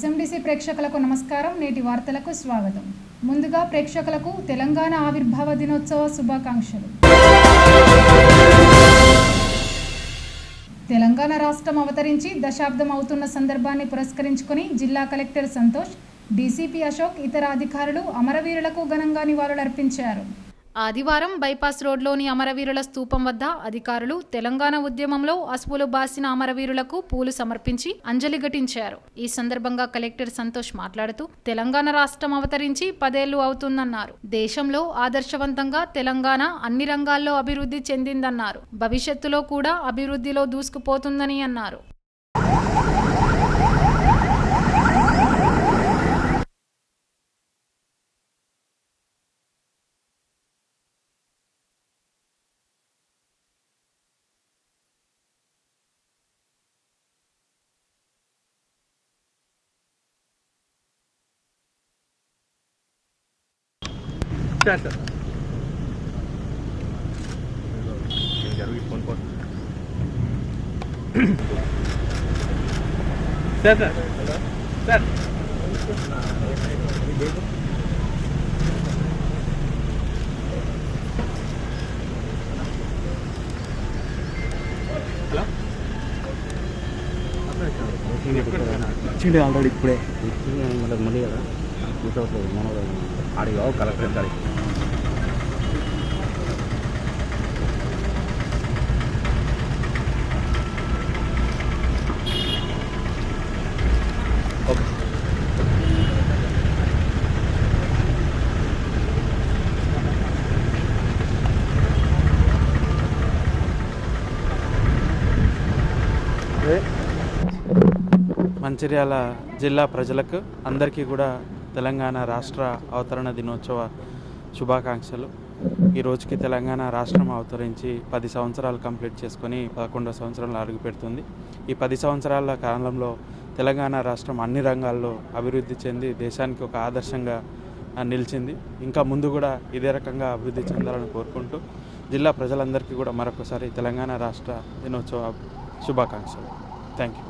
SMDC ప్రేక్షకులకు నమస్కారం. నేటి వార్తలకు స్వాగతం. ముందుగా ప్రేక్షకులకు తెలంగాణ ఆవిర్భావ దినోత్సవ శుభాకాంక్షలు. తెలంగాణ రాష్ట్రం అవతరించి దశాబ్దం అవుతున్న సందర్భాన్ని పురస్కరించుకొని జిల్లా కలెక్టర్ సంతోష్, డీసీపీ అశోక్, ఇతర అధికారులు అమరవీరులకు ఘనంగా నివాళులర్పించారు. ఆదివారం బైపాస్ రోడ్లోని అమరవీరుల స్తూపం వద్ద అధికారులు తెలంగాణ ఉద్యమంలో అసువులు బాసిన అమరవీరులకు పూలు సమర్పించి అంజలి ఘటించారు. ఈ సందర్భంగా కలెక్టర్ సంతోష్ మాట్లాడుతూ తెలంగాణ రాష్ట్రం అవతరించి 10 ఏళ్లు అవుతుందన్నారు. దేశంలో ఆదర్శవంతంగా తెలంగాణ అన్ని రంగాల్లో అభివృద్ధి చెందిందన్నారు. భవిష్యత్తులో కూడా అభివృద్ధిలో దూసుకుపోతుందని అన్నారు. सर सर सर వచ్చిండే ఆల్రెడీ ఇప్పుడే మళ్ళీ కదా వితౌట్ మన ఆడికి కావు కలెక్టర్ గారికి ఓకే. మంచిర్యాల జిల్లా ప్రజలకు అందరికీ కూడా తెలంగాణ రాష్ట్ర అవతరణ దినోత్సవ శుభాకాంక్షలు. ఈ రోజుకి తెలంగాణ రాష్ట్రం అవతరించి 10 సంవత్సరాలు కంప్లీట్ చేసుకొని 11వ సంవత్సరంలో అడుగుపెడుతుంది. ఈ 10 సంవత్సరాల కాలంలో తెలంగాణ రాష్ట్రం అన్ని రంగాల్లో అభివృద్ధి చెంది దేశానికి ఒక ఆదర్శంగా నిలిచింది. ఇంకా ముందు కూడా ఇదే రకంగా అభివృద్ధి చెందాలని కోరుకుంటూ జిల్లా ప్రజలందరికీ కూడా మరొకసారి తెలంగాణ రాష్ట్ర దినోత్సవ శుభాకాంక్షలు. Thank you.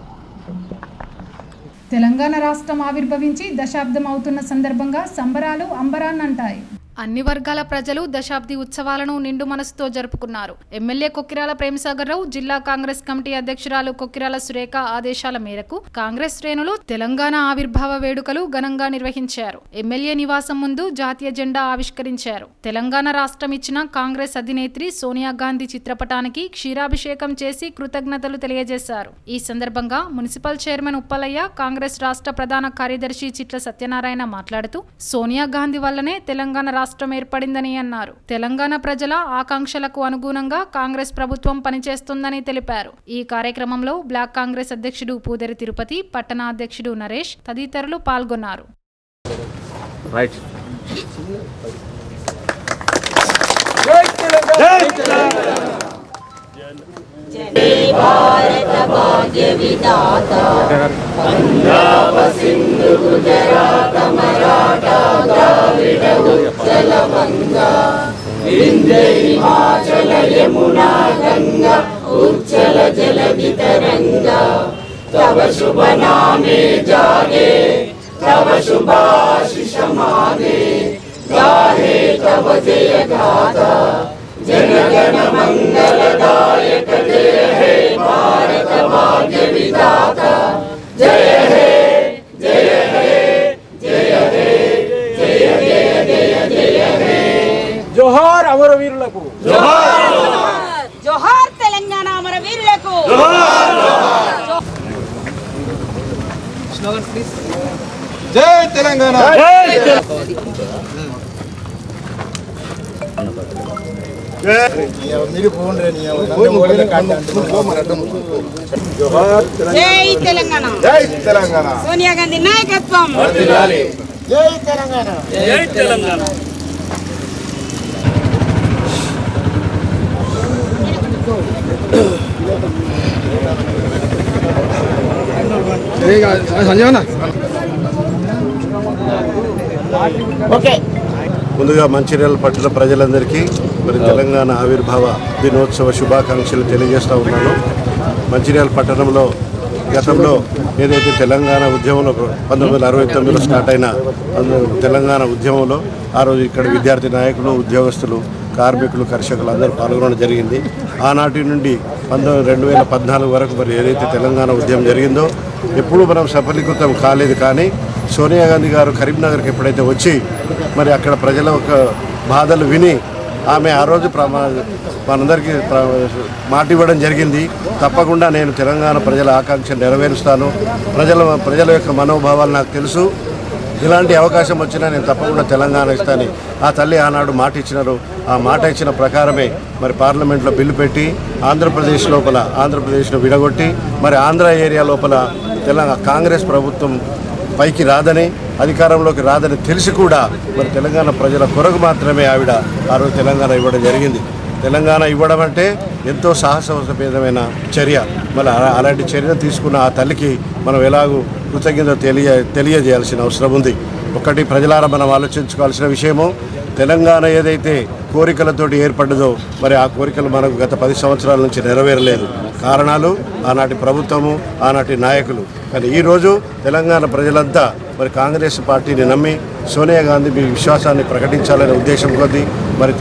తెలంగాణ రాష్ట్రం ఆవిర్భవించి దశాబ్దం అవుతున్న సందర్భంగా సంబరాలు అంబరాన్నంటాయి. అన్ని వర్గాల ప్రజలు దశాబ్ది ఉత్సవాలను నిండు మనసుతో జరుపుకున్నారు. ఎమ్మెల్యే కొక్కిరాల ప్రేమసాగర్రావు, జిల్లా కాంగ్రెస్ కమిటీ అధ్యక్షురాలు కొక్కిరాల సురేఖ ఆదేశాల మేరకు కాంగ్రెస్ శ్రేణులు తెలంగాణ ఆవిర్భావ వేడుకలు ఘనంగా నిర్వహించారు. ఎమ్మెల్యే నివాసం ముందు జాతీయ జెండా ఆవిష్కరించారు. తెలంగాణ రాష్ట్రం ఇచ్చిన కాంగ్రెస్ అధినేత్రి సోనియా గాంధీ చిత్రపటానికి క్షీరాభిషేకం చేసి కృతజ్ఞతలు తెలియజేశారు. ఈ సందర్భంగా మున్సిపల్ చైర్మన్ ఉప్పలయ్య, కాంగ్రెస్ రాష్ట్ర ప్రధాన కార్యదర్శి చిట్ల సత్యనారాయణ మాట్లాడుతూ సోనియా గాంధీ వల్లనే తెలంగాణ రాష్ట్రం ఏర్పడిందని అన్నారు. తెలంగాణ ప్రజల ఆకాంక్షలకు అనుగుణంగా కాంగ్రెస్ ప్రభుత్వం పనిచేస్తుందని తెలిపారు. ఈ కార్యక్రమంలో బ్లాక్ కాంగ్రెస్ అధ్యక్షుడు పూదరి తిరుపతి, పట్టణ అధ్యక్షుడు నరేష్ తదితరులు పాల్గొన్నారు. భారత భాగ్య విధాత పంజాబ సింధు గుజరాత మరాఠా ద్రావిడ ఉచ్చల వంగా వింధ్య హిమాచల యమునా గంగా ఉచ్చల జలధి తరంగా తవ శుభ నామే జాగే తవ శుభాశిష మాగే గాహే తవ జయ గాథ జనగణ మంగళదాయక జయ హే భారత భాగ్య విధాత జయ హే జయ హే జయ హే జయ జయ జయ జయ హే. జోహార్ అమరవీరులకు, జోహార్ జోహార్ తెలంగాణ అమరవీరులకు. జై తెలంగాణ. జై తెలంగాణ, జై తెలంగాణ. సోనియా గాంధీ నాయకత్వం. జై తెలంగాణ, జై తెలంగాణ. సంజయ్ ఓకే. ముందుగా మంచిర్యాల పట్టణ ప్రజలందరికీ మరి తెలంగాణ ఆవిర్భావ దినోత్సవ శుభాకాంక్షలు తెలియజేస్తూ ఉన్నాను. మంచిర్యాల పట్టణంలో గతంలో ఏదైతే తెలంగాణ ఉద్యమంలో 1969లో స్టార్ట్ అయిన తెలంగాణ ఉద్యమంలో ఆ రోజు ఇక్కడ విద్యార్థి నాయకులు, ఉద్యోగస్తులు, కార్మికులు, కర్షకులు అందరూ పాల్గొనడం జరిగింది. ఆనాటి నుండి 2014 వరకు మరి ఏదైతే తెలంగాణ ఉద్యమం జరిగిందో ఎప్పుడూ మనం సఫలీకృతం కాలేదు. కానీ సోనియా గాంధీ గారు కరీంనగర్కి ఎప్పుడైతే వచ్చి మరి అక్కడ ప్రజల యొక్క బాధలు విని ఆమె ఆ రోజు మనందరికీ మాట ఇవ్వడం జరిగింది. తప్పకుండా నేను తెలంగాణ ప్రజల ఆకాంక్ష నెరవేరుస్తాను, ప్రజల యొక్క మనోభావాలు నాకు తెలుసు, ఇలాంటి అవకాశం వచ్చినా నేను తప్పకుండా తెలంగాణ ఇస్తాను ఆ తల్లి ఆనాడు మాట ఇచ్చినారు. ఆ మాట ఇచ్చిన ప్రకారమే మరి పార్లమెంట్లో బిల్లు పెట్టి ఆంధ్రప్రదేశ్ను విడగొట్టి మరి ఆంధ్ర ఏరియా లోపల కాంగ్రెస్ ప్రభుత్వం పైకి రాదని, అధికారంలోకి రాదని తెలిసి కూడా మరి తెలంగాణ ప్రజల కొరకు మాత్రమే ఆవిడ ఆ రోజు తెలంగాణ ఇవ్వడం జరిగింది. తెలంగాణ ఇవ్వడం అంటే ఎంతో సాహసోపేతమైన చర్య. మళ్ళీ అలాంటి చర్య తీసుకున్న ఆ తల్లికి మనం ఎలాగూ కృతజ్ఞత తెలియజేయాల్సిన అవసరం ఉంది. ఒకటి ప్రజలారా మనం ఆలోచించుకోవాల్సిన విషయము, తెలంగాణ ఏదైతే కోరికలతోటి ఏర్పడ్డదో మరి ఆ కోరికలు మనకు గత 10 సంవత్సరాల నుంచి నెరవేరలేదు. కారణాలు ఆనాటి ప్రభుత్వము, ఆనాటి నాయకులు. కానీ ఈరోజు తెలంగాణ ప్రజలంతా మరి కాంగ్రెస్ పార్టీని నమ్మి సోనియా గాంధీ మీ విశ్వాసాన్ని ప్రకటించాలనే ఉద్దేశం కొద్దీ మరి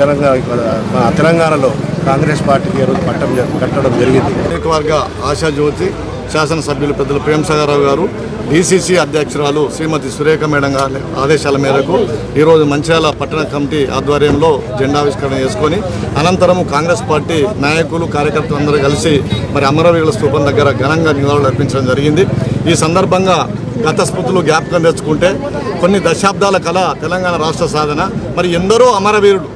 తెలంగాణలో కాంగ్రెస్ పార్టీకి ఈరోజు కట్టడం జరిగింది. నియోజకవర్గ ఆశాజ్యోతి శాసనసభ్యులు పెద్దలు ప్రేమసాగరరావు గారు, డీసీసీ అధ్యక్షురాలు శ్రీమతి సురేఖ మేడం గారి ఆదేశాల మేరకు ఈరోజు మంచిర్యాల పట్టణ కమిటీ ఆధ్వర్యంలో జెండావిష్కరణ చేసుకొని అనంతరం కాంగ్రెస్ పార్టీ నాయకులు, కార్యకర్తలు అందరూ కలిసి మరి అమరవీరుల స్తూపం దగ్గర ఘనంగా నివాళులు అర్పించడం జరిగింది. ఈ సందర్భంగా గత స్మృతులు జ్ఞాపకం తెచ్చుకుంటే కొన్ని దశాబ్దాల కళ తెలంగాణ రాష్ట్ర సాధన, మరి ఎందరో అమరవీరులు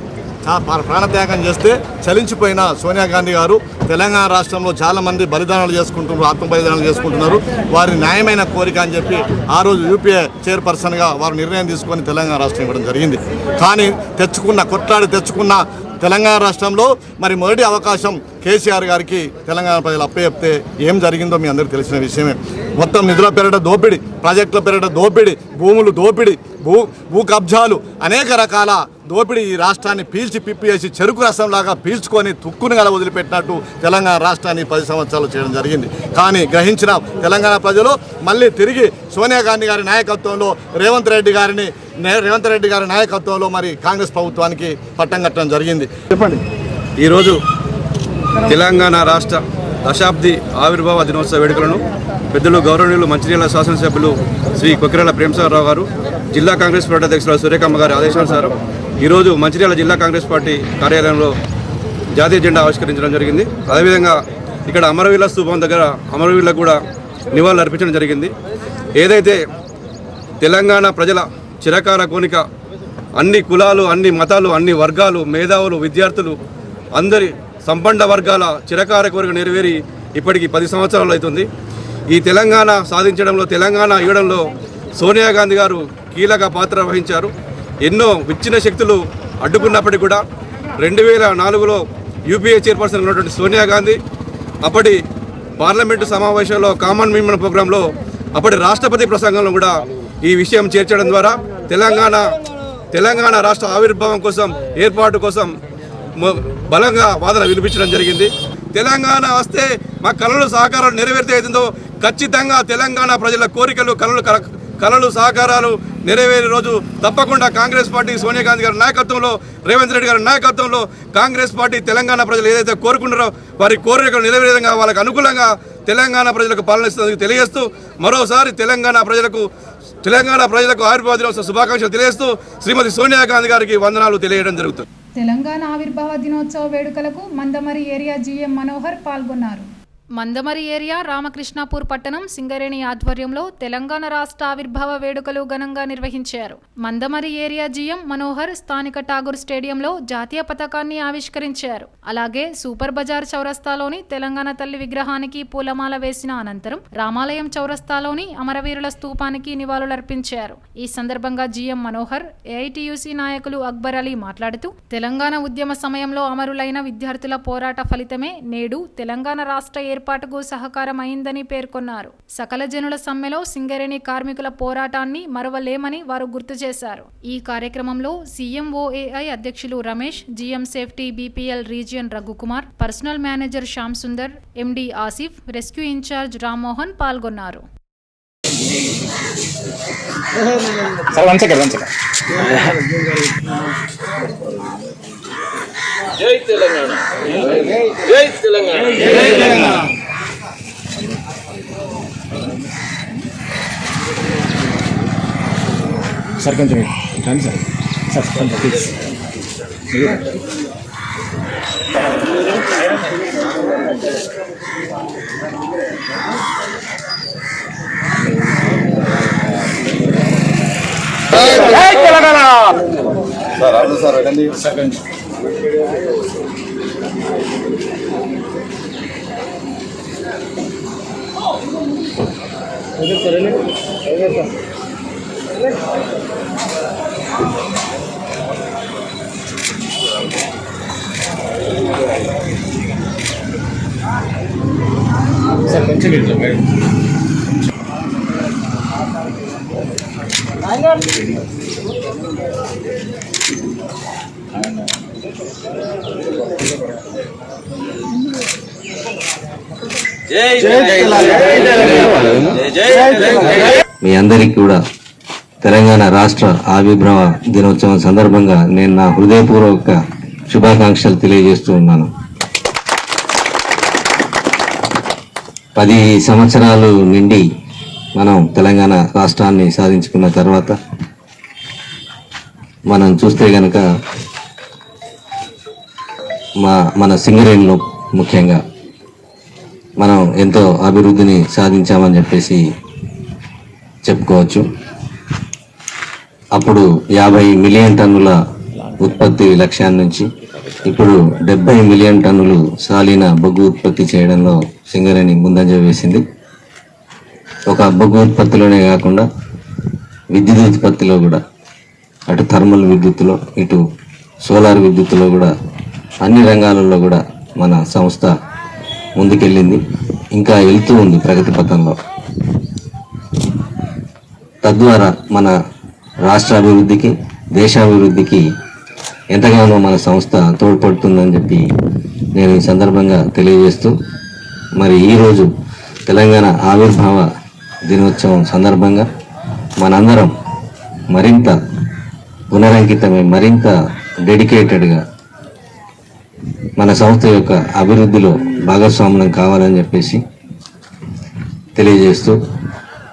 ప్రాణత్యాగం చేస్తే చలించిపోయిన సోనియా గాంధీ గారు తెలంగాణ రాష్ట్రంలో చాలామంది బలిదానాలు చేసుకుంటున్నారు, ఆత్మ బలిదానాలు చేసుకుంటున్నారు. వారి న్యాయమైన కోరిక అని చెప్పి ఆ రోజు యూపీఏ చైర్పర్సన్గా వారు నిర్ణయం తీసుకొని తెలంగాణ రాష్ట్రం ఇవ్వడం జరిగింది. కానీ కొట్లాడి తెచ్చుకున్న తెలంగాణ రాష్ట్రంలో మరి మొదటి అవకాశం కేసీఆర్ గారికి తెలంగాణ ప్రజలు అప్పచెప్తే ఏం జరిగిందో మీ అందరికీ తెలిసిన విషయమే. మొత్తం నిధుల పేరిట దోపిడీ, ప్రాజెక్టుల పేరిట దోపిడీ, భూములు దోపిడీ, భూ కబ్జాలు, అనేక రకాల దోపిడీ ఈ రాష్ట్రాన్ని పీల్చి పిప్పేసి చెరుకు రసంలాగా పీల్చుకొని తుక్కుని గల వదిలిపెట్టినట్టు తెలంగాణ రాష్ట్రాన్ని 10 సంవత్సరాలు చేయడం జరిగింది. కానీ గ్రహించిన తెలంగాణ ప్రజలు మళ్ళీ తిరిగి సోనియా గాంధీ గారి నాయకత్వంలో రేవంత్ రెడ్డి గారి నాయకత్వంలో మరి కాంగ్రెస్ ప్రభుత్వానికి పట్టం కట్టడం జరిగింది. చెప్పండి. ఈరోజు తెలంగాణ రాష్ట్ర దశాబ్ది ఆవిర్భావ దినోత్సవ వేడుకలను పెద్దలు గౌరవనీయులు మంచిర్యాల శాసనసభ్యులు శ్రీ కొక్కిరాల ప్రేమసాగరరావు గారు, జిల్లా కాంగ్రెస్ పార్టీ అధ్యక్షులు సురేఖమ్మ గారి ఆదేశానుసారం ఈరోజు మంచిర్యాల జిల్లా కాంగ్రెస్ పార్టీ కార్యాలయంలో జాతీయ జెండా ఆవిష్కరించడం జరిగింది. అదేవిధంగా ఇక్కడ అమరవీరుల స్తూపం దగ్గర అమరవీరులకు కూడా నివాళులు అర్పించడం జరిగింది. ఏదైతే తెలంగాణ ప్రజల చిరకాల కోరిక, అన్ని కులాలు, అన్ని మతాలు, అన్ని వర్గాలు, మేధావులు, విద్యార్థులు అందరి సంపన్న వర్గాల చిరకాల కోరిక నెరవేరి ఇప్పటికి 10 సంవత్సరాలు అవుతుంది. ఈ తెలంగాణ సాధించడంలో, తెలంగాణ ఇవ్వడంలో సోనియా గాంధీ గారు కీలక పాత్ర వహించారు. ఎన్నో విచ్ఛిన్న శక్తులు అడ్డుకున్నప్పటికీ కూడా 2004లో యూపీఏ చైర్పర్సన్ ఉన్నటువంటి సోనియా గాంధీ అప్పటి పార్లమెంటు సమావేశంలో కామన్ మినిమం ప్రోగ్రాంలో అప్పటి రాష్ట్రపతి ప్రసంగంలో కూడా ఈ విషయం చేర్చడం ద్వారా తెలంగాణ రాష్ట్ర ఆవిర్భావం కోసం, ఏర్పాటు కోసం బలంగా వాదన వినిపించడం జరిగింది. తెలంగాణ వస్తే మా కళలు సహకారాలు నెరవేరితే అవుతుందో ఖచ్చితంగా తెలంగాణ ప్రజల కోరికలు, కళలు సహకారాలు నెరవేరే రోజు తప్పకుండా కాంగ్రెస్ పార్టీ సోనియా గాంధీ గారి నాయకత్వంలో, రేవంత్ రెడ్డి గారి నాయకత్వంలో కాంగ్రెస్ పార్టీ తెలంగాణ ప్రజలు ఏదైతే కోరుకుంటారో వారి కోరికలు నెరవేరే విధంగా వాళ్ళకు అనుకూలంగా తెలంగాణ ప్రజలకు పాలన తెలియజేస్తూ మరోసారి తెలంగాణ ప్రజలకు ఆవిర్భావ దినోత్సవ శుభాకాంక్షలు తెలియజేస్తూ శ్రీమతి సోనియా గాంధీ గారికి వందనాలు తెలియజేయడం జరుగుతుంది. తెలంగాణ ఆవిర్భావ దినోత్సవ వేడుకలకు మందమరి ఏరియా జీఎం మనోహర్ పాల్గొన్నారు. మందమరి ఏరియా రామకృష్ణాపూర్ పట్టణం సింగరేణి ఆధ్వర్యంలో తెలంగాణ రాష్ట్ర ఆవిర్భావ వేడుకలు ఘనంగా నిర్వహించారు. మందమరి ఏరియా జీఎం మనోహర్ స్థానిక ఠాగూర్ స్టేడియంలో జాతీయ పతాకాన్ని ఆవిష్కరించారు. అలాగే సూపర్ బజార్ చౌరస్తాలోని తెలంగాణ తల్లి విగ్రహానికి పూలమాల వేసిన అనంతరం రామాలయం చౌరస్తాలోని అమరవీరుల స్తూపానికి నివాళులర్పించారు. ఈ సందర్భంగా జీఎం మనోహర్, ఏఐటీయూసీ నాయకులు అక్బర్ అలీ మాట్లాడుతూ తెలంగాణ ఉద్యమ సమయంలో అమరులైన విద్యార్థుల పోరాట ఫలితమే నేడు తెలంగాణ రాష్ట్ర ఏర్పాటుకు సహకారం అయిందని పేర్కొన్నారు. సకల జనుల సమ్మెలో సింగరేణి కార్మికుల పోరాటాన్ని మరవలేమని వారు గుర్తు చేశారు. ఈ కార్యక్రమంలో CMOAI అధ్యక్షులు Ramesh, GM safety BPL region Raghukumar, personal manager Shyam Sundar, MD Asif, rescue in charge Rammohan పాల్గొన్నారు. జై తెలంగాణ, జై తెలంగాణ, జై తెలంగాణ. సార్ కొంచెం రండి సార్ కొంచెం ప్లీజ్. సార్ అవును సార్ వెళ్ళండి. సార్ కొంచెం ఇట్లా మేడం. మీ అందరికీ కూడా తెలంగాణ రాష్ట్ర ఆవిర్భావ దినోత్సవం సందర్భంగా నేను నా హృదయపూర్వక శుభాకాంక్షలు తెలియజేస్తూ ఉన్నాను. 10 సంవత్సరాలు నిండి మనం తెలంగాణ రాష్ట్రాన్ని సాధించుకున్న తర్వాత మనం చూస్తే గనక మన సింగరేణిలో ముఖ్యంగా మనం ఎంతో అభివృద్ధిని సాధించామని చెప్పేసి చెప్పుకోవచ్చు. అప్పుడు 50 మిలియన్ టన్నుల ఉత్పత్తి లక్ష్యాన్ని నుంచి ఇప్పుడు 70 మిలియన్ టన్నులు సాలీన బొగ్గు ఉత్పత్తి చేయడంలో సింగరేణి ముందంజ వేసింది. ఒక బొగ్గు ఉత్పత్తిలోనే కాకుండా విద్యుత్ ఉత్పత్తిలో కూడా, అటు థర్మల్ విద్యుత్తులో ఇటు సోలార్ విద్యుత్తులో కూడా అన్ని రంగాలలో కూడా మన సంస్థ ముందుకెళ్ళింది, ఇంకా వెళ్తూ ఉంది ప్రగతి పథంలో. తద్వారా మన రాష్ట్ర అభివృద్ధికి, దేశాభివృద్ధికి ఎంతగానో మన సంస్థ తోడ్పడుతుందని చెప్పి నేను ఈ సందర్భంగా తెలియజేస్తూ, మరి ఈరోజు తెలంగాణ ఆవిర్భావ దినోత్సవం సందర్భంగా మనందరం మరింత పునరంకితమై మరింత డెడికేటెడ్గా మన సంస్థ యొక్క అభివృద్ధిలో భాగస్వామ్యం కావాలని చెప్పేసి తెలియజేస్తూ,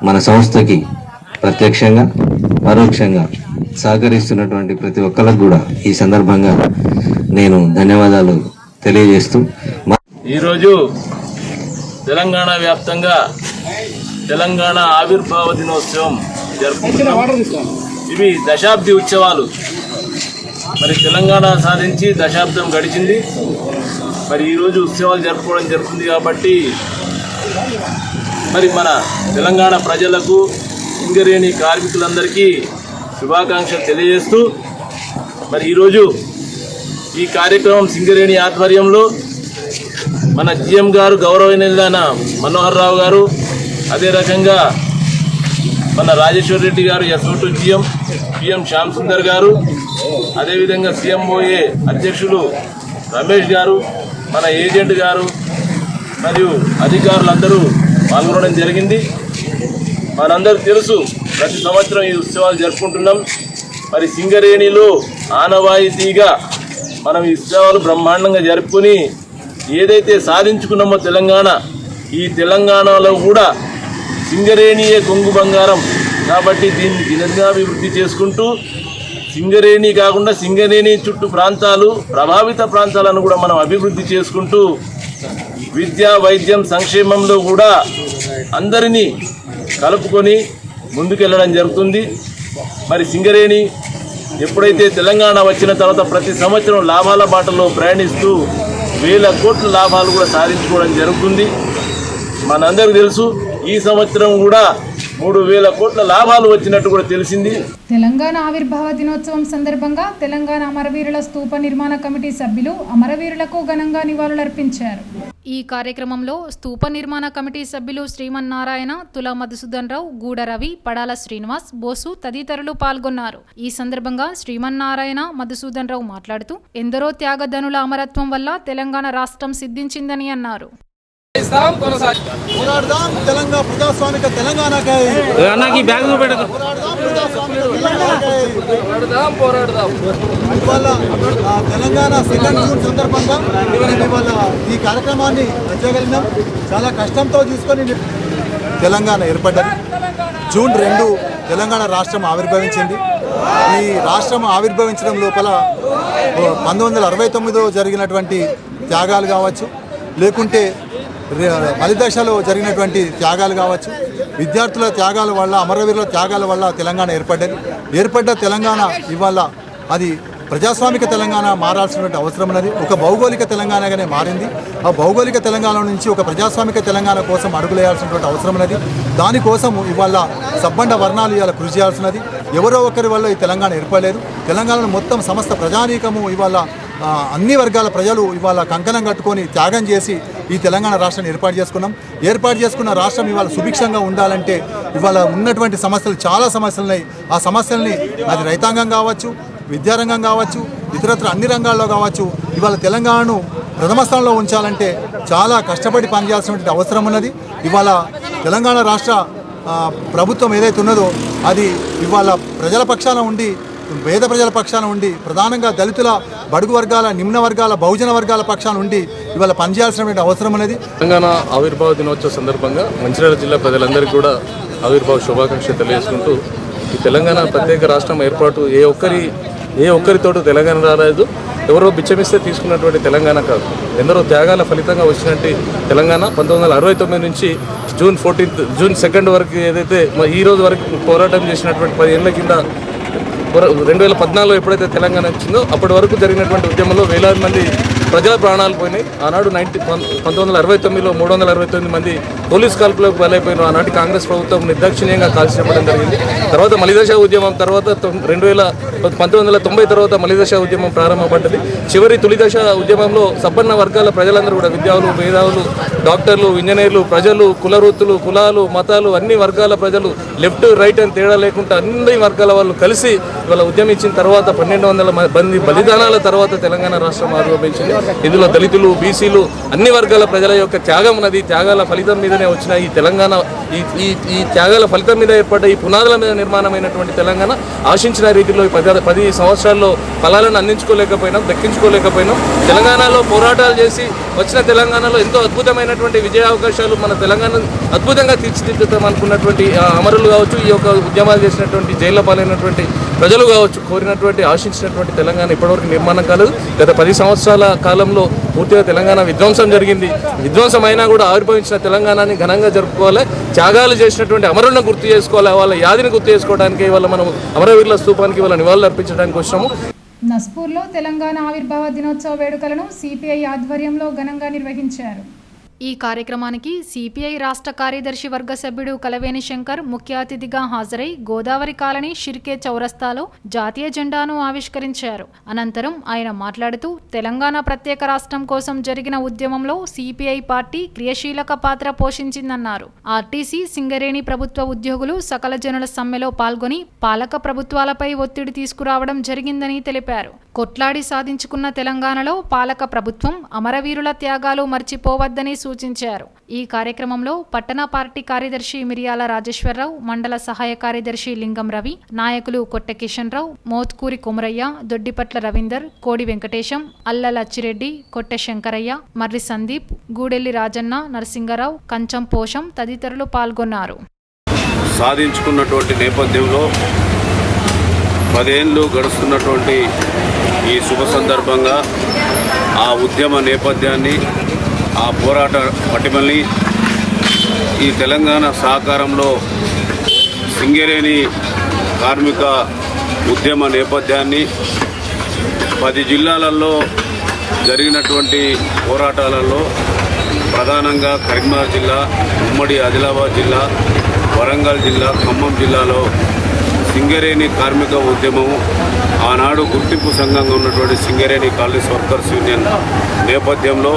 మన సంస్థకి ప్రత్యక్షంగా పరోక్షంగా సహకరిస్తున్నటువంటి ప్రతి ఒక్కరికి కూడా ఈ సందర్భంగా నేను ధన్యవాదాలు తెలియజేస్తూ, ఈరోజు తెలంగాణ వ్యాప్తంగా తెలంగాణ ఆవిర్భావ దినోత్సవం జరుపుకుంటున్నాం. ఇవి దశాబ్ది ఉత్సవాలు. మరి తెలంగాణ సాధించి దశాబ్దం గడిచింది. మరి ఈరోజు ఉత్సవాలు జరుపుకోవడం జరుగుతుంది కాబట్టి మరి మన తెలంగాణ ప్రజలకు, సింగరేణి కార్మికులందరికీ శుభాకాంక్షలు తెలియజేస్తూ, మరి ఈరోజు ఈ కార్యక్రమం సింగరేణి ఆధ్వర్యంలో మన GM గారు గౌరవనీయులైన మనోహర్ రావు గారు, అదే రకంగా మన రాజేశ్వర్ రెడ్డి గారు S02 GM, PM Shyam Sundar గారు, అదేవిధంగా CMOA అధ్యక్షులు రమేష్ గారు, మన ఏజెంట్ గారు మరియు అధికారులందరూ పాల్గొనడం జరిగింది. మనందరికీ తెలుసు, ప్రతి సంవత్సరం ఈ ఉత్సవాలు జరుపుకుంటున్నాం. మరి సింగరేణిలో ఆనవాయితీగా మనం ఈ ఉత్సవాలు బ్రహ్మాండంగా జరుపుకొని ఏదైతే సాధించుకున్నామో తెలంగాణ, ఈ తెలంగాణలో కూడా సింగరేణియే కొంగు బంగారం కాబట్టి దీన్ని దినదినాభివృద్ధి చేసుకుంటూ, సింగరేణి కాకుండా సింగరేణి చుట్టూ ప్రాంతాలు, ప్రభావిత ప్రాంతాలను కూడా మనం అభివృద్ధి చేసుకుంటూ విద్య, వైద్యం, సంక్షేమంలో కూడా అందరినీ కలుపుకొని ముందుకెళ్ళడం జరుగుతుంది. మరి సింగరేణి ఎప్పుడైతే తెలంగాణ వచ్చిన తర్వాత ప్రతి సంవత్సరం లాభాల బాటలో ప్రయాణిస్తూ 1000 కోట్ల లాభాలు కూడా సాధించుకోవడం జరుగుతుంది. మనందరికీ తెలుసు, ఈ సంవత్సరం కూడా 3,000 కోట్ల లాభాలు వచ్చినట్టు కూడా తెలిసింది. తెలంగాణ ఆవిర్భావ దినోత్సవం సందర్భంగా తెలంగాణ అమరవీరుల స్తూప నిర్మాణ కమిటీ సభ్యులు అమరవీరులకు ఘనంగా నివాళులర్పించారు. ఈ కార్యక్రమంలో స్తూప నిర్మాణ కమిటీ సభ్యులు శ్రీమన్నారాయణ, తులా మధుసూదన్ రావు, గూడ రవి, పడాల శ్రీనివాస్, బోసు తదితరులు పాల్గొన్నారు. ఈ సందర్భంగా శ్రీమన్నారాయణ, మధుసూదన్ రావు మాట్లాడుతూ ఎందరో త్యాగధనుల అమరత్వం వల్ల తెలంగాణ రాష్ట్రం సిద్ధించిందని అన్నారు. పోరాడదాం తెలంగాణ ప్రజాస్వామిక తెలంగాణకై. ఇవాళ తెలంగాణ సెకండ్ జూన్ సందర్భంగా ఇవాళ ఈ కార్యక్రమాన్ని చేయగలిగినాం. చాలా కష్టంతో తీసుకొని తెలంగాణ ఏర్పడ్డది. జూన్ 2 తెలంగాణ రాష్ట్రం ఆవిర్భవించింది. ఈ రాష్ట్రం ఆవిర్భవించడం లోపల 1969లో జరిగినటువంటి త్యాగాలు కావచ్చు, లేకుంటే బలిదశలో జరిగినటువంటి త్యాగాలు కావచ్చు, విద్యార్థుల త్యాగాల వల్ల, అమరవీరుల త్యాగాల వల్ల తెలంగాణ ఏర్పడ్డ తెలంగాణ ఇవాళ అది ప్రజాస్వామిక తెలంగాణ మారాల్సినటువంటి అవసరం ఉన్నది. ఒక భౌగోళిక తెలంగాణగానే మారింది. ఆ భౌగోళిక తెలంగాణ నుంచి ఒక ప్రజాస్వామిక తెలంగాణ కోసం అడుగులేయాల్సినటువంటి అవసరం ఉన్నది. దానికోసం ఇవాళ సబ్బండ వర్ణాలు ఇవాళ కృషి చేయాల్సినది. ఎవరో ఒకరి వల్ల ఈ తెలంగాణ ఏర్పడలేదు. తెలంగాణలో మొత్తం సమస్త ప్రజానీకము ఇవాళ అన్ని వర్గాల ప్రజలు ఇవాళ కంకణం కట్టుకొని త్యాగం చేసి ఈ తెలంగాణ రాష్ట్రాన్ని ఏర్పాటు చేసుకున్న రాష్ట్రం ఇవాళ సుభిక్షంగా ఉండాలంటే ఇవాళ ఉన్నటువంటి సమస్యలు చాలా సమస్యలు ఉన్నాయి. ఆ సమస్యల్ని అది రైతాంగం కావచ్చు, విద్యారంగం కావచ్చు, ఇతరత్ర అన్ని రంగాల్లో కావచ్చు, ఇవాళ తెలంగాణను ప్రథమ స్థానంలో ఉంచాలంటే చాలా కష్టపడి పనిచేయాల్సినటువంటి అవసరం ఉన్నది. ఇవాళ తెలంగాణ రాష్ట్ర ప్రభుత్వం ఏదైతే ఉన్నదో అది ఇవాళ ప్రజల పక్షాన ఉండి, పేద ప్రజల పక్షాన ఉండి, ప్రధానంగా దళితుల, బడుగు వర్గాల, నిమ్న వర్గాల, బహుజన వర్గాల పక్షాన ఉండి ఇవాళ పనిచేయాల్సినటువంటి అవసరం అనేది. తెలంగాణ ఆవిర్భావ దినోత్సవ సందర్భంగా మంచిర్యాల జిల్లా ప్రజలందరికీ కూడా ఆవిర్భావ శుభాకాంక్షలు తెలియజేసుకుంటూ, ఈ తెలంగాణ ప్రత్యేక రాష్ట్రం ఏర్పాటు ఏ ఒక్కరితోటి తెలంగాణ రాలేదు. ఎవరో బిచ్చమిస్తే తీసుకున్నటువంటి తెలంగాణ కాదు, ఎందరో త్యాగాల ఫలితంగా వచ్చినట్టు తెలంగాణ. 1969 నుంచి జూన్ 2 వరకు ఏదైతే ఈ రోజు వరకు పోరాటం చేసినటువంటి 10 ఏళ్ల కింద 2014లో ఎప్పుడైతే తెలంగాణ వచ్చిందో అప్పటి వరకు జరిగినటువంటి ఉద్యమంలో వేలాది మంది ప్రజల ప్రాణాలు పోయినాయి. ఆనాడు 1969లో 369 మంది పోలీస్ కాల్పులకు బలైపోయిన ఆనాటి కాంగ్రెస్ ప్రభుత్వం నిర్దాక్షిణ్యంగా కాల్చినప్పడం జరిగింది. తర్వాత మలిదశ ఉద్యమం, తర్వాత 1990 తర్వాత మలిదశ ఉద్యమం ప్రారంభపడ్డది. చివరి తొలిదశ ఉద్యమంలో సబ్బన్న వర్గాల ప్రజలందరూ కూడా విద్యావులు, మేధావులు, డాక్టర్లు, ఇంజనీర్లు, ప్రజలు, కుల వృత్తులు, కులాలు, మతాలు, అన్ని వర్గాల ప్రజలు, లెఫ్ట్ రైట్ అని తేడా లేకుండా అన్ని వర్గాల వాళ్ళు కలిసి ఇవాళ ఉద్యమించిన తర్వాత 1200 మంది బలిదానాల తర్వాత తెలంగాణ రాష్ట్రం ఆవిర్భవించింది. ఇందులో దళితులు, బీసీలు, అన్ని వర్గాల ప్రజల యొక్క త్యాగం ఉన్నది. త్యాగాల ఫలితం మీదనే వచ్చిన ఈ తెలంగాణ, ఈ త్యాగాల ఫలితం మీద ఏర్పడ్డ ఈ పునాదుల మీద నిర్మాణమైనటువంటి తెలంగాణ ఆశించిన రీతిలో 10 సంవత్సరాల్లో ఫలాలను అందించుకోలేకపోయినాం, దక్కించుకోలేకపోయినాం. తెలంగాణలో పోరాటాలు చేసి వచ్చిన తెలంగాణలో ఎంతో అద్భుతమైనటువంటి విజయ అవకాశాలు, మన తెలంగాణ అద్భుతంగా తీర్చిదిద్దుతాం అనుకున్నటువంటి అమరులు కావచ్చు, ఈ యొక్క ఉద్యమాలు చేసినటువంటి జైళ్ల పాలైనటువంటి ప్రజలు కావచ్చు, కోరినటువంటి ఆశించినటువంటి తెలంగాణ ఇప్పటివరకు నిర్మాణం కాలేదు. గత 10 సంవత్సరాల కాలంలో పూర్తిగా తెలంగాణ విధ్వంసం జరిగింది. విధ్వంసం అయినా కూడా ఆవిర్భవించిన తెలంగాణని ఘనంగా జరుపుకోవాలి. త్యాగాలు చేసినటువంటి అమరులను గుర్తు చేసుకోవాలి. వాళ్ళ యాదిని గుర్తు చేసుకోవడానికి ఇవాళ మనం అమరవీరుల స్తూపానికి వాళ్ళ నివాళులు అర్పించడానికి వచ్చాము. నస్పూర్లో తెలంగాణ ఆవిర్భావ దినోత్సవ వేడుకలను సిపిఐ ఆధ్వర్యంలో ఘనంగా నిర్వహించారు. ఈ కార్యక్రమానికి సిపిఐ రాష్ట్ర కార్యదర్శి వర్గ సభ్యుడు కలవేని శంకర్ ముఖ్య అతిథిగా హాజరై గోదావరి కాలనీ షిర్కే చౌరస్తాలో జాతీయ జెండాను ఆవిష్కరించారు. అనంతరం ఆయన మాట్లాడుతూ తెలంగాణ ప్రత్యేక రాష్ట్రం కోసం జరిగిన ఉద్యమంలో సిపిఐ పార్టీ క్రియాశీలక పాత్ర పోషించిందన్నారు. ఆర్టీసీ, సింగరేణి ప్రభుత్వ ఉద్యోగులు సకల జనుల సమ్మెలో పాల్గొని పాలక ప్రభుత్వాలపై ఒత్తిడి తీసుకురావడం జరిగిందని తెలిపారు. కొట్లాడి సాధించుకున్న తెలంగాణలో పాలక ప్రభుత్వం అమరవీరుల త్యాగాలు మర్చిపోవద్దని సూచించారు. ఈ కార్యక్రమంలో పట్టణ పార్టీ కార్యదర్శి మిరియాల రాజేశ్వరరావు, మండల సహాయ కార్యదర్శి లింగం రవి, నాయకులు కొట్టె కిషన్ రావు, మోత్కూరి కొమరయ్య, దొడ్డిపట్ల రవీందర్, కోడి వెంకటేశం, అల్లల అచ్చిరెడ్డి, కొట్టె శంకరయ్య, మర్రి సందీప్, గూడెల్లి రాజన్న, నరసింగరావు, కంచం పోషం తదితరులు పాల్గొన్నారు. సాధించుకున్నటువంటి నేపథ్యంలో 10 ఏళ్ళు గడుస్తున్నటువంటి ఈ శుభ సందర్భంగా ఆ ఉద్యమ నేపథ్యాన్ని, ఆ పోరాట పటిమల్ని, ఈ తెలంగాణ సహకారంలో సింగరేణి కార్మిక ఉద్యమ నేపథ్యాన్ని, 10 జిల్లాలలో జరిగినటువంటి పోరాటాలలో ప్రధానంగా కరీంనగర్ జిల్లా, ఉమ్మడి ఆదిలాబాద్ జిల్లా, వరంగల్ జిల్లా, ఖమ్మం జిల్లాలో సింగరేణి కార్మిక ఉద్యమం ఆనాడు గుర్తింపు సంఘంగా ఉన్నటువంటి సింగరేణి కాలనీస్ వర్కర్స్ యూనియన్ నేపథ్యంలో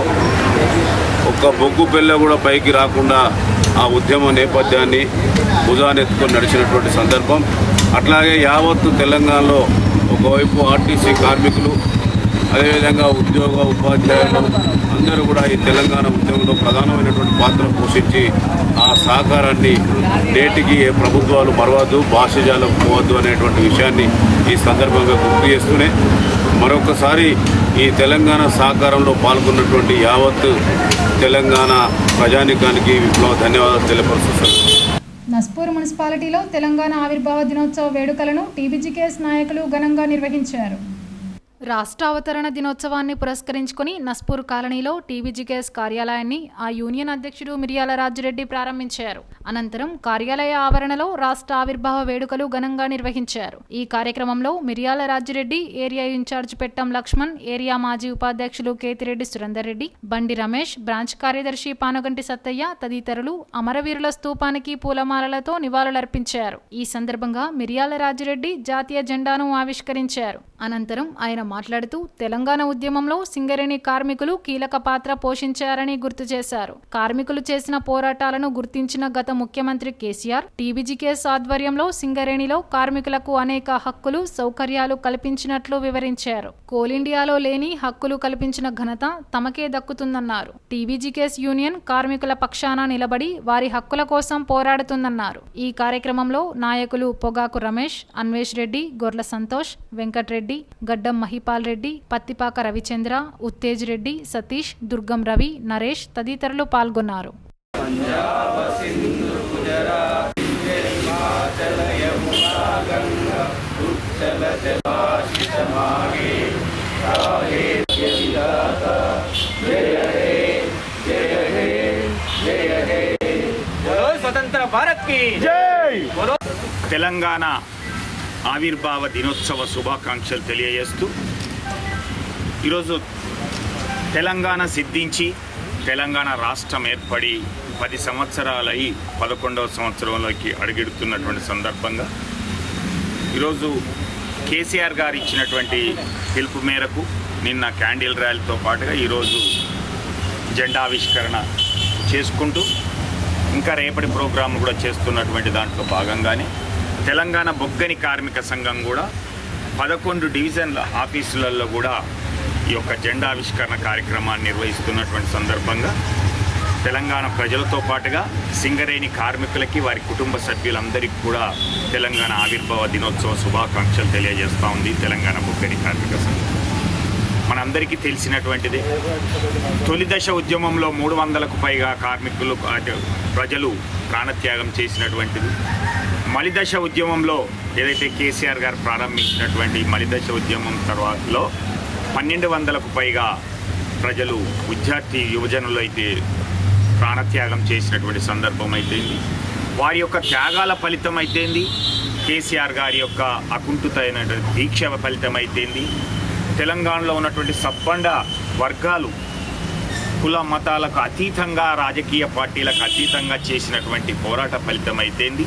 ఒక్క బొగ్గు పిల్ల కూడా పైకి రాకుండా ఆ ఉద్యమ నేపథ్యాన్ని భుజానెత్తుకొని నడిచినటువంటి సందర్భం. అట్లాగే యావత్తు తెలంగాణలో ఒకవైపు ఆర్టీసీ కార్మికులు, అదేవిధంగా ఉద్యోగ ఉపాధ్యాయులు అందరూ కూడా ఈ తెలంగాణ ఉద్యమంలో ప్రధానమైనటువంటి పాత్ర పోషించి ఆ సహకారాన్ని నేటికి ఏ ప్రభుత్వాలు మరవద్దు, భాషజాలకు పోవద్దు అనేటువంటి విషయాన్ని ఈ సందర్భంగా గుర్తు చేస్తూనే మరొకసారి ఈ తెలంగాణ సహకారంలో పాల్గొన్నటువంటి యావత్ తెలంగాణ ప్రజానికానికి విప్లవ ధన్యవాదాలు తెలియపరుస్తున్నాను. నస్పూర్ మున్సిపాలిటీలో తెలంగాణ ఆవిర్భావ దినోత్సవ వేడుకలను టీబీజీకేఎస్ నాయకులు ఘనంగా నిర్వహించారు. రాష్ట్ర అవతరణ దినోత్సవాన్ని పురస్కరించుకుని నస్పూర్ కాలనీలో టీబీజీకేఎస్ కార్యాలయాన్ని ఆ యూనియన్ అధ్యక్షుడు మిరియాల రాజిరెడ్డి ప్రారంభించారు. అనంతరం కార్యాలయ ఆవరణలో రాష్ట్ర ఆవిర్భావ వేడుకలు ఘనంగా నిర్వహించారు. ఈ కార్యక్రమంలో మిరియాల రాజిరెడ్డి, ఏరియా ఇన్ఛార్జ్ పెట్టం లక్ష్మణ్, ఏరియా మాజీ ఉపాధ్యక్షులు కేతిరెడ్డి సురేందర్ రెడ్డి, బండి రమేష్, బ్రాంచ్ కార్యదర్శి పానుగంటి సత్తయ్య తదితరులు అమరవీరుల స్తూపానికి పూలమాలలతో నివాళులర్పించారు. ఈ సందర్భంగా మిరియాల రాజిరెడ్డి జాతీయ జెండాను ఆవిష్కరించారు. అనంతరం ఆయన మాట్లాడుతూ తెలంగాణ ఉద్యమంలో సింగరేణి కార్మికులు కీలక పాత్ర పోషించారని గుర్తు చేశారు. కార్మికులు చేసిన పోరాటాలను గుర్తించిన గత ముఖ్యమంత్రి కేసీఆర్ టీబీజీకేఎస్ ఆధ్వర్యంలో సింగరేణిలో కార్మికులకు అనేక హక్కులు, సౌకర్యాలు కల్పించినట్లు వివరించారు. కోల్ ఇండియాలో లేని హక్కులు కల్పించిన ఘనత తమకే దక్కుతుందన్నారు. టీబీజీకేఎస్ యూనియన్ కార్మికుల పక్షాన నిలబడి వారి హక్కుల కోసం పోరాడుతుందన్నారు. ఈ కార్యక్రమంలో నాయకులు పొగాకు రమేష్, అన్వేష్ రెడ్డి, గొర్ల సంతోష్, వెంకట్రెడ్డి, గడ్డం మహిపాల్ రెడ్డి, పత్తిపాక రవిచంద్ర, ఉత్తేజ్ రెడ్డి, సతీష్, దుర్గం రవి, నరేష్ తదితరులు పాల్గొన్నారు. తెలంగాణ ఆవిర్భావ దినోత్సవ శుభాకాంక్షలు తెలియజేస్తూ ఈరోజు తెలంగాణ సిద్ధించి తెలంగాణ రాష్ట్రం ఏర్పడి 10 సంవత్సరాలై 11వ సంవత్సరంలోకి అడుగెడుతున్నటువంటి సందర్భంగా ఈరోజు కేసీఆర్ గారు ఇచ్చినటువంటి పిలుపు మేరకు నిన్న క్యాండిల్ ర్యాలీతో పాటుగా ఈరోజు జెండావిష్కరణ చేసుకుంటూ ఇంకా రేపటి ప్రోగ్రాం కూడా చేస్తున్నటువంటి దాంట్లో భాగంగానే తెలంగాణ బొగ్గని కార్మిక సంఘం కూడా 11 డివిజన్ల ఆఫీసులలో కూడా ఈ యొక్క జెండావిష్కరణ కార్యక్రమాన్ని నిర్వహిస్తున్నటువంటి సందర్భంగా తెలంగాణ ప్రజలతో పాటుగా సింగరేణి కార్మికులకి, వారి కుటుంబ సభ్యులందరికీ కూడా తెలంగాణ ఆవిర్భావ దినోత్సవ శుభాకాంక్షలు తెలియజేస్తూ ఉంది తెలంగాణ బొగ్గని కార్మిక సంఘం. మనందరికీ తెలిసినటువంటిదే, తొలి దశ ఉద్యమంలో 300కు పైగా కార్మికులు ప్రజలు ప్రాణత్యాగం చేసినటువంటిది. మలిదశ ఉద్యమంలో ఏదైతే కేసీఆర్ గారు ప్రారంభించినటువంటి మలిదశ ఉద్యమం తర్వాతలో 1200కు పైగా ప్రజలు, విద్యార్థి యువజనులు అయితే ప్రాణత్యాగం చేసినటువంటి సందర్భం అయితేంది. వారి యొక్క త్యాగాల ఫలితం అయితేంది, కేసీఆర్ గారి యొక్క అకుంఠితమైనటువంటి దీక్ష ఫలితం అయితేంది, తెలంగాణలో ఉన్నటువంటి సబ్బండ వర్గాలు కుల మతాలకు అతీతంగా, రాజకీయ పార్టీలకు అతీతంగా చేసినటువంటి పోరాట ఫలితం అయితేంది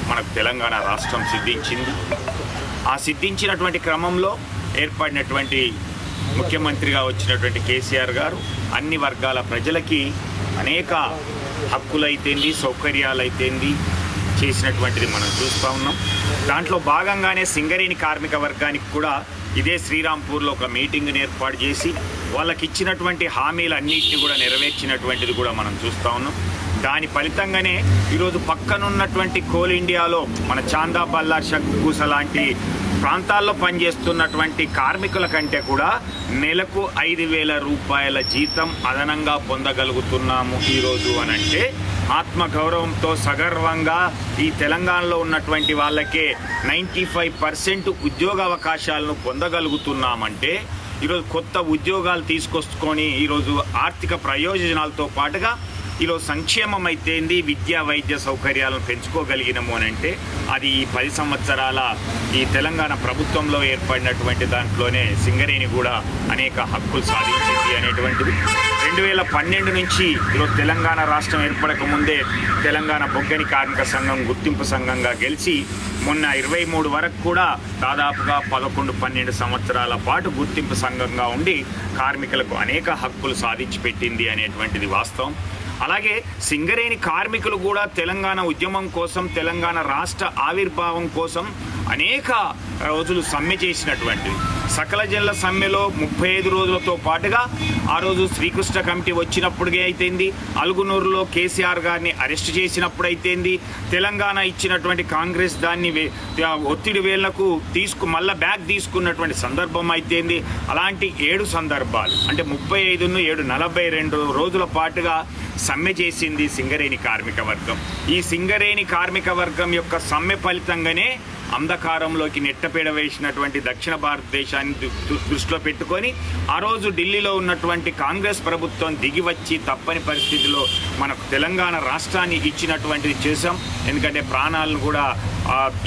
మనకు తెలంగాణ రాష్ట్రం సిద్ధించింది. ఆ సిద్ధించినటువంటి క్రమంలో ఏర్పడినటువంటి ముఖ్యమంత్రిగా వచ్చినటువంటి కేసీఆర్ గారు అన్ని వర్గాల ప్రజలకి అనేక హక్కులైతేంది, సౌకర్యాలైతేంది చేసినటువంటిది మనం చూస్తూ ఉన్నాం. దాంట్లో భాగంగానే సింగరేణి కార్మిక వర్గానికి కూడా ఇదే శ్రీరాంపూర్లో ఒక మీటింగ్ని ఏర్పాటు చేసి వాళ్ళకి ఇచ్చినటువంటి హామీలన్నింటినీ కూడా నెరవేర్చినటువంటిది కూడా మనం చూస్తూ ఉన్నాం. దాని ఫలితంగానే ఈరోజు పక్కనున్నటువంటి కోల్ ఇండియాలో మన చాందా, బల్లార్, షగ్గుస లాంటి ప్రాంతాల్లో పనిచేస్తున్నటువంటి కార్మికుల కంటే కూడా నెలకు 5,000 రూపాయల జీతం అదనంగా పొందగలుగుతున్నాము ఈరోజు అనంటే ఆత్మగౌరవంతో సగర్వంగా ఈ తెలంగాణలో ఉన్నటువంటి వాళ్ళకే 95% ఉద్యోగ అవకాశాలను పొందగలుగుతున్నామంటే ఈరోజు కొత్త ఉద్యోగాలు తీసుకొచ్చుకొని ఈరోజు ఆర్థిక ప్రయోజనాలతో పాటుగా ఈలో సంక్షేమం అయితేంది, విద్యా వైద్య సౌకర్యాలను పెంచుకోగలిగినము అని అంటే అది ఈ 10 సంవత్సరాల ఈ తెలంగాణ ప్రభుత్వంలో ఏర్పడినటువంటి దాంట్లోనే సింగరేణి కూడా అనేక హక్కులు సాధించింది అనేటువంటిది. 2012 నుంచి ఈరోజు తెలంగాణ రాష్ట్రం ఏర్పడక ముందే తెలంగాణ బొగ్గని కార్మిక సంఘం గుర్తింపు సంఘంగా గెలిచి మొన్న 23 వరకు కూడా దాదాపుగా 11-12 సంవత్సరాల పాటు గుర్తింపు సంఘంగా ఉండి కార్మికులకు అనేక హక్కులు సాధించి పెట్టింది అనేటువంటిది వాస్తవం. అలాగే సింగరేణి కార్మికులు కూడా తెలంగాణ ఉద్యమం కోసం, తెలంగాణ రాష్ట్ర ఆవిర్భావం కోసం అనేక రోజులు సమ్మె చేసినటువంటివి. సకల జిల్లా సమ్మెలో 35 రోజులతో పాటుగా ఆ రోజు శ్రీకృష్ణ కమిటీ వచ్చినప్పుడే అయితేంది, అలుగునూరులో కేసీఆర్ గారిని అరెస్ట్ చేసినప్పుడు అయితేంది, తెలంగాణ ఇచ్చినటువంటి కాంగ్రెస్ దాన్ని ఒత్తిడి వేళ్లకు మళ్ళా బ్యాక్ తీసుకున్నటువంటి సందర్భం అయితేంది. అలాంటి 7 సందర్భాలు అంటే 42 రోజుల పాటుగా సమ్మె చేసింది సింగరేణి కార్మిక వర్గం. ఈ సింగరేణి కార్మిక వర్గం యొక్క సమ్మె ఫలితంగానే అంధకారంలోకి నెట్టపేడ వేసినటువంటి దక్షిణ భారతదేశాన్ని దృష్టిలో పెట్టుకొని ఆ రోజు ఢిల్లీలో ఉన్నటువంటి కాంగ్రెస్ ప్రభుత్వం దిగి వచ్చి తప్పని పరిస్థితిలో మనకు తెలంగాణ రాష్ట్రాన్ని ఇచ్చినటువంటిది చేశాం. ఎందుకంటే ప్రాణాలను కూడా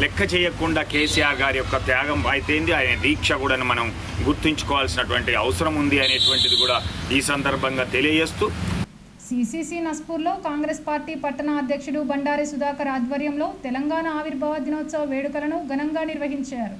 లెక్క చేయకుండా కేసీఆర్ గారి యొక్క త్యాగం అయితేంది, ఆయన దీక్ష కూడా మనం గుర్తుంచుకోవాల్సినటువంటి అవసరం ఉంది అనేటువంటిది కూడా ఈ సందర్భంగా తెలియజేస్తూ సిసిసి నస్పూర్లో కాంగ్రెస్ పార్టీ పట్టణ అధ్యక్షుడు బండారి సుధాకర్ ఆధ్వర్యంలో తెలంగాణ ఆవిర్భావ దినోత్సవ వేడుకలను ఘనంగా నిర్వహించారు.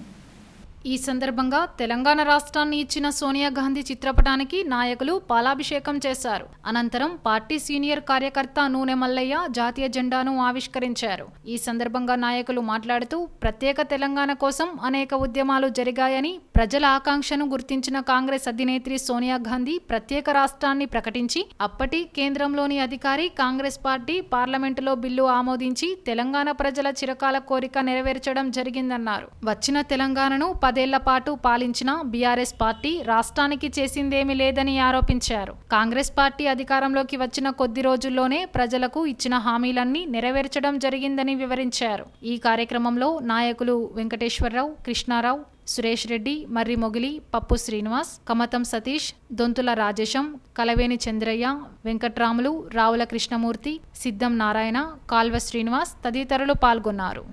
ఈ సందర్భంగా తెలంగాణ రాష్ట్రాన్ని ఇచ్చిన సోనియా గాంధీ చిత్రపటానికి నాయకులు పాలాభిషేకం చేశారు. అనంతరం పార్టీ సీనియర్ కార్యకర్త నూనె మల్లయ్య జాతీయ జెండాను ఆవిష్కరించారు. ఈ సందర్భంగా నాయకులు మాట్లాడుతూ ప్రత్యేక తెలంగాణ కోసం అనేక ఉద్యమాలు జరిగాయని, ప్రజల ఆకాంక్షను గుర్తించిన కాంగ్రెస్ అధినేత్రి సోనియా గాంధీ ప్రత్యేక రాష్ట్రాన్ని ప్రకటించి అప్పటి కేంద్రంలోని అధికారి కాంగ్రెస్ పార్టీ పార్లమెంటులో బిల్లు ఆమోదించి తెలంగాణ ప్రజల చిరకాల కోరిక నెరవేర్చడం జరిగిందన్నారు. వచ్చిన తెలంగాణను 10 ఏళ్ల పాటు పాలించిన బీఆర్ఎస్ పార్టీ రాష్ట్రానికి చేసిందేమీ లేదని ఆరోపించారు. కాంగ్రెస్ పార్టీ అధికారంలోకి వచ్చిన కొద్ది రోజుల్లోనే ప్రజలకు ఇచ్చిన హామీలన్నీ నెరవేర్చడం జరిగిందని వివరించారు. ఈ కార్యక్రమంలో నాయకులు వెంకటేశ్వరరావు, కృష్ణారావు, సురేష్ రెడ్డి, మర్రి మొగిలి, పప్పు శ్రీనివాస్, కమతం సతీష్, దొంతుల రాజేశం, కలవేని చంద్రయ్య, వెంకట్రాములు, రావుల కృష్ణమూర్తి, సిద్ధం నారాయణ, కాల్వ శ్రీనివాస్ తదితరులు పాల్గొన్నారు.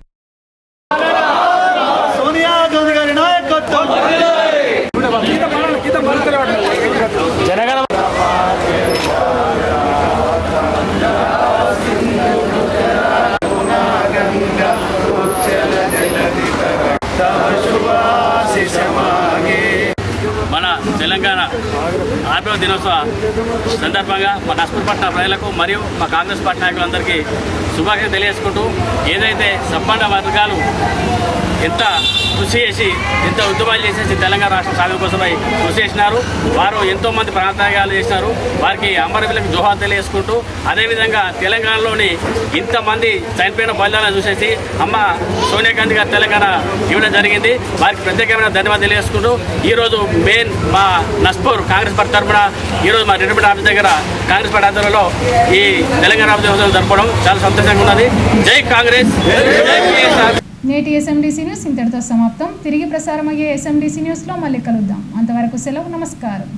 సోనియా గాంధీ గారి నాయకత్వం జనగణ మన తెలంగాణ ఆవిర్భావ దినోత్సవ సందర్భంగా మా నస్పూర్ పట్టణ ప్రజలకు మరియు మా కాంగ్రెస్ పార్టీ నాయకులందరికీ శుభాకాంక్షలు తెలియజేసుకుంటూ, ఏదైతే సంపన్న వర్గాలు ఎంత కృషి చేసి ఎంత ఉద్యమాలు చేసేసి తెలంగాణ రాష్ట్ర సాధన కోసమై కృషి చేసినారు, వారు ఎంతోమంది ప్రాణత్యాగాలు చేసినారు, వారికి అమరవీరులకు జోహార్ తెలియజేసుకుంటూ, అదేవిధంగా తెలంగాణలోని ఇంతమంది చనిపోయిన బలిదానాలు చూసేసి అమ్మ సోనియా గాంధీ గారు తెలంగాణ ఇవ్వడం జరిగింది. వారికి ప్రత్యేకమైన ధన్యవాదాలు తెలియజేసుకుంటూ, ఈరోజు మెయిన్ మా నస్పూర్ కాంగ్రెస్ పార్టీ తరఫున ఈరోజు మా రిటైర్మెంట్ ఆఫీస్ దగ్గర కాంగ్రెస్ పార్టీ ఆధ్వర్యంలో ఈ తెలంగాణ ఆవిర్భావ జరపడం చాలా సంతోషంగా ఉన్నది. జై కాంగ్రెస్, జై కేసీఆర్. నేటి ఎస్ఎండిసి న్యూస్ ఇంతటితో సమాప్తం. తిరిగి ప్రసారమయ్యే ఎస్ఎండిసి న్యూస్లో మళ్ళీ కలుద్దాం. అంతవరకు సెలవు. నమస్కారం.